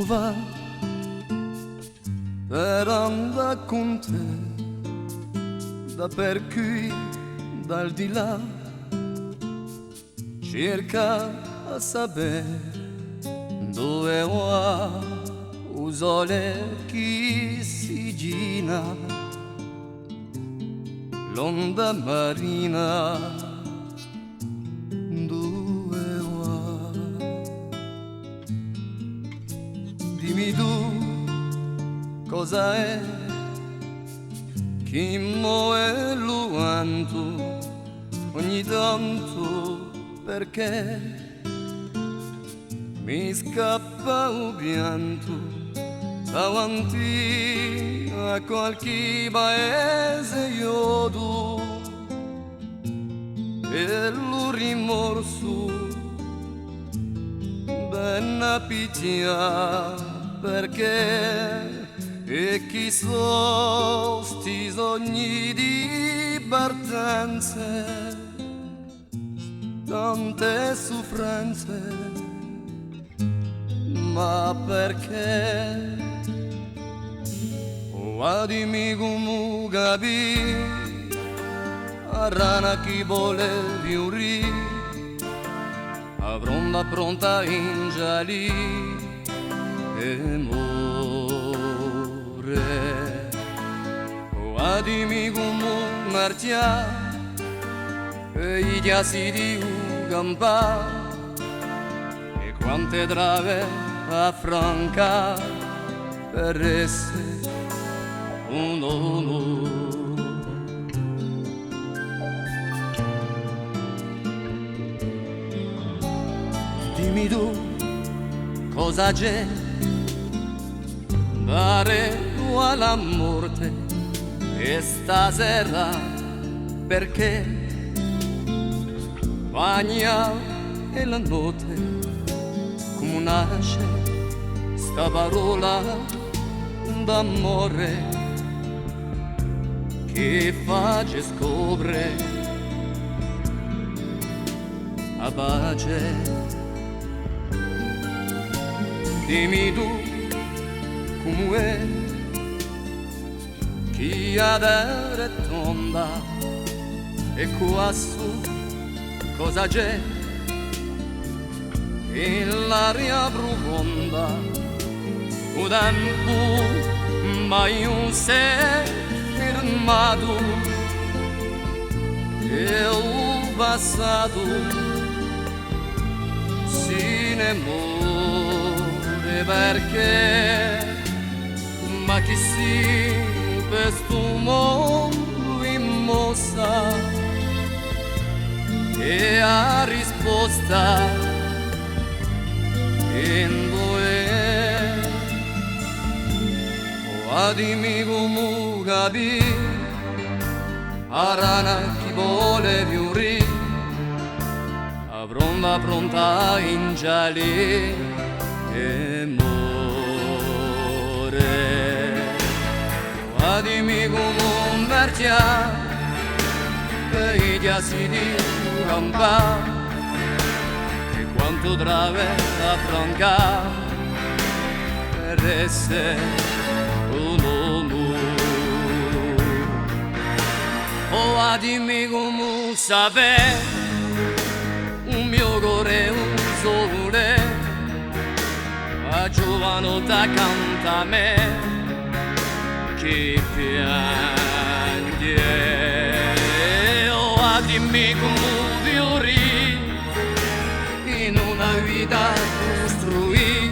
va per andare con te da per qui, dal di là, cerca a sapere dove va il sole che si gira, l'onda marina dove va. Dimmi tu cosa è che muove l'uanto ogni tanto, perché mi scappa un pianto davanti a qualche paese iodo e lo rimorso ben picchia, perché e chi so sti sogni di partenze, tante sofferenze, ma perché? Oh, dimmi come capì a rana chi vuole fiorire, a pronta in gialì e muore. Oh, dimmi come marcia e i chiasi di campa e quante trave affranca per essere un uomo. Dimmi tu cosa c'è dare alla morte e stasera, perché bagna e la notte come nasce sta parola d'amore che face scopre a pace. Dimmi tu com'è chi ha dare tonda e qua su cosa c'è in l'aria profonda, un tempo mai un sé fermato e un passato si ne muore, perché ma chi si questo mondo in mossa e a risposta in due. Oh, dimmi come capì a rana chi vuole fiorire, a pronta in gialli e muore. Oh, dimmi come marcia e i chiasi di campa e quanto trave affranca per essere un uomo. Oh, dimmi come sapere un mio cuore è un sole, a giovanotte canta a me che piange. Oh, dimmi come fiori in una vita costruì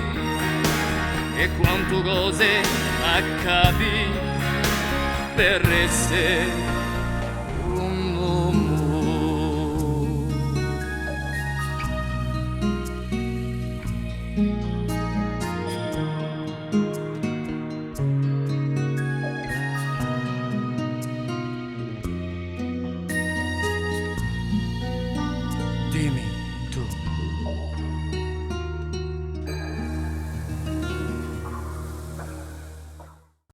e quanto cose accadì per essere un uomo. Dimmi tu